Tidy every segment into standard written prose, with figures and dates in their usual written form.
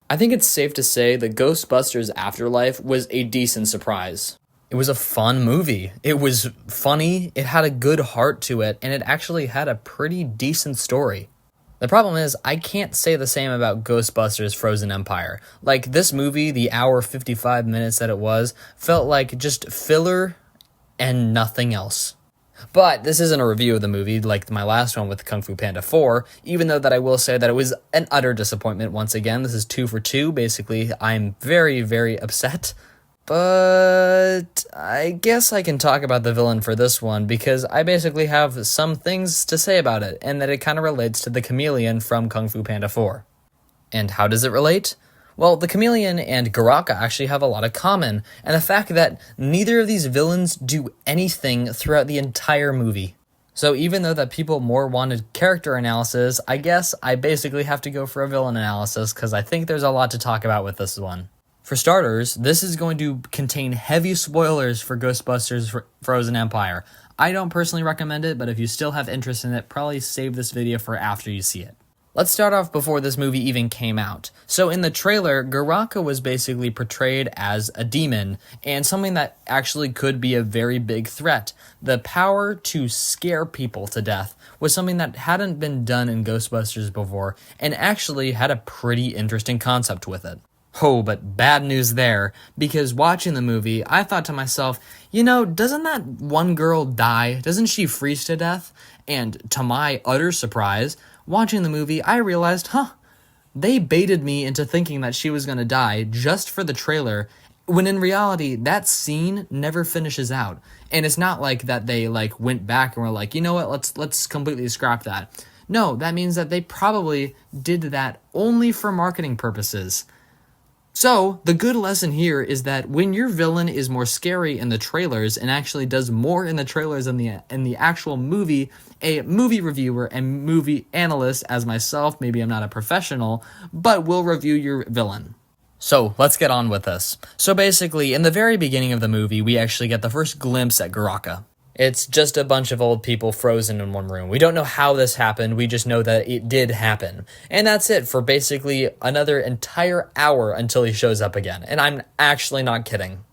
I think it's safe to say that Ghostbusters Afterlife was a decent surprise. It was a fun movie. It was funny, it had a good heart to it, and it actually had a pretty decent story. The problem is, I can't say the same about Ghostbusters Frozen Empire. Like, this movie, the hour 55 minutes that it was, felt like just filler and nothing else. But this isn't a review of the movie like my last one with Kung Fu Panda 4, even though that I will say that it was an utter disappointment once again. This is 2 for 2, basically. I'm very, very upset. But I guess I can talk about the villain for this one because I basically have some things to say about it, and that it kind of relates to the chameleon from Kung Fu Panda 4. And how does it relate? Well, the chameleon and Garaka actually have a lot of common, and the fact that neither of these villains do anything throughout the entire movie. So even though that people more wanted character analysis, I guess I basically have to go for a villain analysis because I think there's a lot to talk about with this one. For starters, this is going to contain heavy spoilers for Ghostbusters Frozen Empire. I don't personally recommend it, but if you still have interest in it, probably save this video for after you see it. Let's start off before this movie even came out. So in the trailer, Garaka was basically portrayed as a demon, and something that actually could be a very big threat. The power to scare people to death was something that hadn't been done in Ghostbusters before, and actually had a pretty interesting concept with it. Oh, but bad news there, because watching the movie, I thought to myself, doesn't that one girl die? Doesn't she freeze to death? And to my utter surprise, watching the movie, I realized, they baited me into thinking that she was going to die just for the trailer, when in reality, that scene never finishes out. And it's not like that they went back and were like, you know what, let's completely scrap that. No, that means that they probably did that only for marketing purposes. So, the good lesson here is that when your villain is more scary in the trailers and actually does more in the trailers than in the actual movie, a movie reviewer and movie analyst as myself, maybe I'm not a professional, but will review your villain. So, let's get on with this. So basically, in the very beginning of the movie, we actually get the first glimpse at Garaka. It's just a bunch of old people frozen in one room. We don't know how this happened, we just know that it did happen. And that's it for basically another entire hour until he shows up again. And I'm actually not kidding.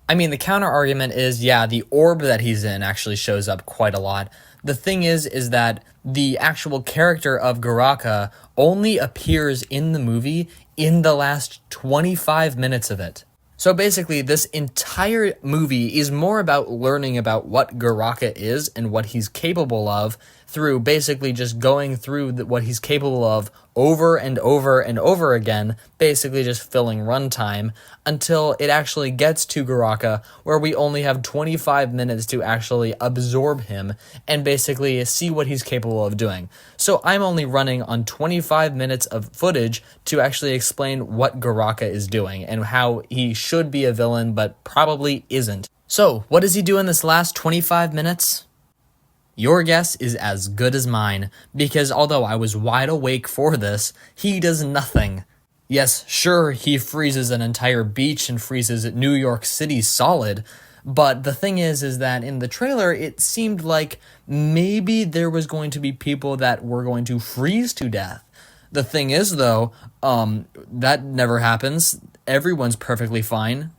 I mean, the counter argument is, yeah, the orb that he's in actually shows up quite a lot. The thing is that the actual character of Garaka only appears in the movie in the last 25 minutes of it. So basically, this entire movie is more about learning about what Garaka is and what he's capable of through basically just going through what he's capable of over and over and over again, basically just filling runtime until it actually gets to Garaka, where we only have 25 minutes to actually absorb him and basically see what he's capable of doing. So I'm only running on 25 minutes of footage to actually explain what Garaka is doing and how he should be a villain but probably isn't. So what does he do in this last 25 minutes? Your guess is as good as mine, because although I was wide awake for this, he does nothing. Yes, sure, he freezes an entire beach and freezes New York City solid, but the thing is that in the trailer, it seemed like maybe there was going to be people that were going to freeze to death. The thing is, though, that never happens. Everyone's perfectly fine.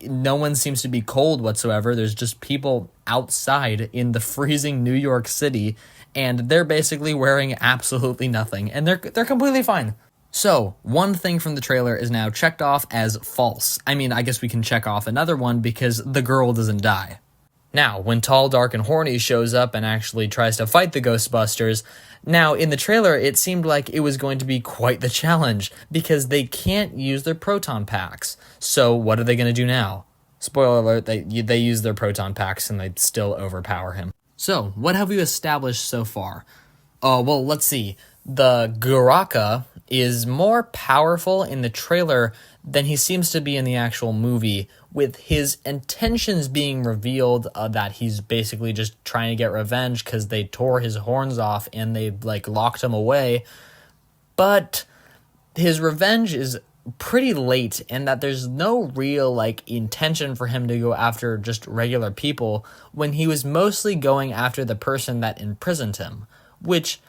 No one seems to be cold whatsoever. There's just people outside in the freezing New York City, and they're basically wearing absolutely nothing, and they're completely fine. So, one thing from the trailer is now checked off as false. I mean, I guess we can check off another one because the girl doesn't die. Now, when Tall, Dark, and Horny shows up and actually tries to fight the Ghostbusters, now, in the trailer, it seemed like it was going to be quite the challenge, because they can't use their proton packs. So, what are they going to do now? Spoiler alert, they use their proton packs and they still overpower him. So, what have we established so far? Well, let's see. The Garaka is more powerful in the trailer than he seems to be in the actual movie, with his intentions being revealed that he's basically just trying to get revenge because they tore his horns off and they locked him away. But his revenge is pretty late, and that there's no real intention for him to go after just regular people when he was mostly going after the person that imprisoned him, which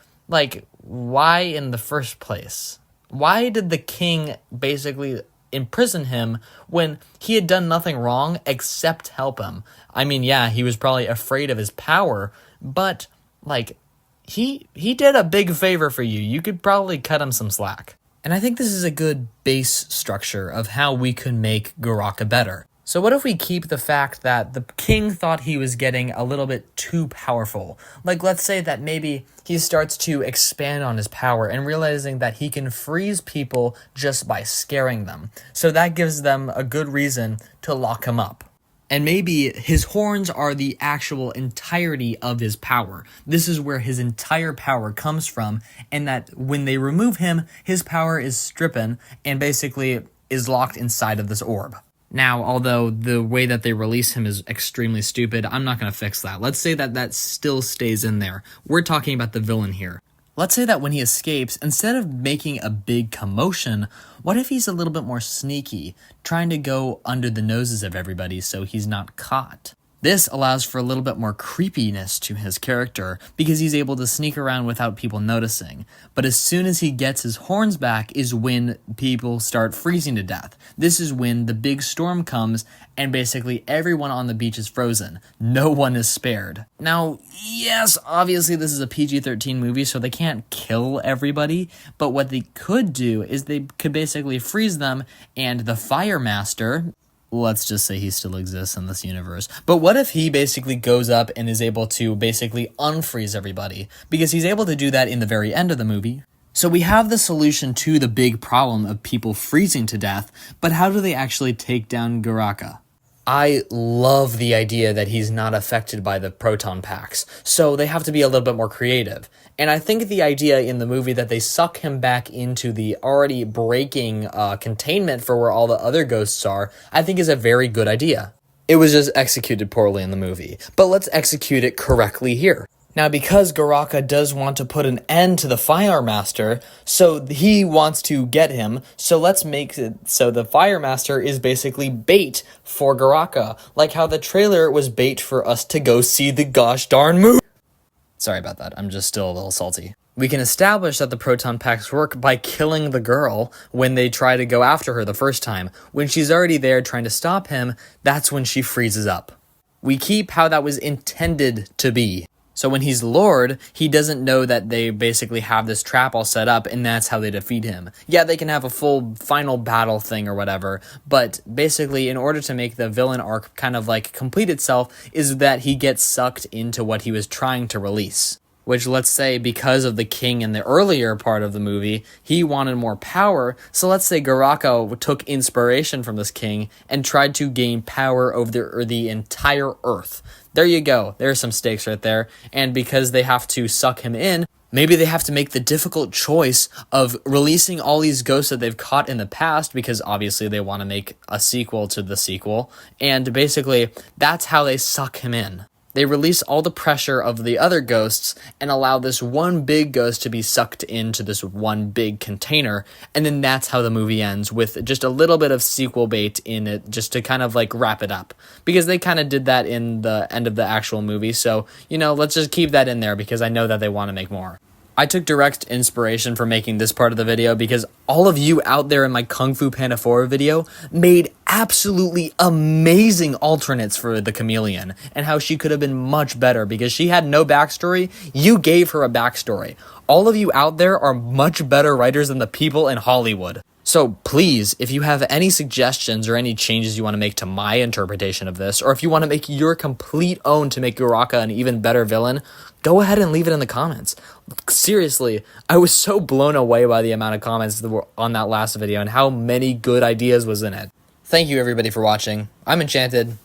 why in the first place? Why did the king basically imprison him when he had done nothing wrong except help him? I mean, yeah, he was probably afraid of his power, but like he did a big favor for you. You could probably cut him some slack. And I think this is a good base structure of how we could make Garaka better. So what if we keep the fact that the king thought he was getting a little bit too powerful? Like, let's say that maybe he starts to expand on his power and realizing that he can freeze people just by scaring them. So that gives them a good reason to lock him up. And maybe his horns are the actual entirety of his power. This is where his entire power comes from, and that when they remove him, his power is stripping and basically is locked inside of this orb. Now, although the way that they release him is extremely stupid, I'm not going to fix that. Let's say that that still stays in there. We're talking about the villain here. Let's say that when he escapes, instead of making a big commotion, what if he's a little bit more sneaky, trying to go under the noses of everybody so he's not caught? This allows for a little bit more creepiness to his character because he's able to sneak around without people noticing. But as soon as he gets his horns back is when people start freezing to death. This is when the big storm comes and basically everyone on the beach is frozen. No one is spared. Now, yes, obviously this is a PG-13 movie, so they can't kill everybody, but what they could do is they could basically freeze them, and the Fire Master, let's just say he still exists in this universe. But what if he basically goes up and is able to basically unfreeze everybody? Because he's able to do that in the very end of the movie. So we have the solution to the big problem of people freezing to death, but how do they actually take down Garaka? I love the idea that he's not affected by the proton packs, so they have to be a little bit more creative. And I think the idea in the movie that they suck him back into the already breaking containment for where all the other ghosts are, I think is a very good idea. It was just executed poorly in the movie, but let's execute it correctly here. Now, because Garaka does want to put an end to the Fire Master, so he wants to get him, so let's make it so the Fire Master is basically bait for Garaka, like how the trailer was bait for us to go see the gosh darn movie. Sorry about that, I'm just still a little salty. We can establish that the proton packs work by killing the girl when they try to go after her the first time. When she's already there trying to stop him, that's when she freezes up. We keep how that was intended to be. So when he's Lord, he doesn't know that they basically have this trap all set up, and that's how they defeat him. Yeah, they can have a full final battle thing or whatever, but basically in order to make the villain arc kind of like complete itself is that he gets sucked into what he was trying to release. Which, let's say, because of the king in the earlier part of the movie, he wanted more power, so let's say Garaka took inspiration from this king and tried to gain power over the entire earth. There you go, there's some stakes right there, and because they have to suck him in, maybe they have to make the difficult choice of releasing all these ghosts that they've caught in the past, because obviously they want to make a sequel to the sequel, and basically, that's how they suck him in. They release all the pressure of the other ghosts and allow this one big ghost to be sucked into this one big container, and then that's how the movie ends, with just a little bit of sequel bait in it just to kind of like wrap it up. Because they kind of did that in the end of the actual movie, so, you know, let's just keep that in there because I know that they want to make more. I took direct inspiration for making this part of the video because all of you out there in my Kung Fu Panda 4 video made absolutely amazing alternates for the chameleon and how she could have been much better because she had no backstory. You gave her a backstory. All of you out there are much better writers than the people in Hollywood. So please, if you have any suggestions or any changes you want to make to my interpretation of this, or if you want to make your complete own to make Garaka an even better villain, go ahead and leave it in the comments. Seriously, I was so blown away by the amount of comments that were on that last video and how many good ideas was in it. Thank you everybody for watching. I'm Enchanted.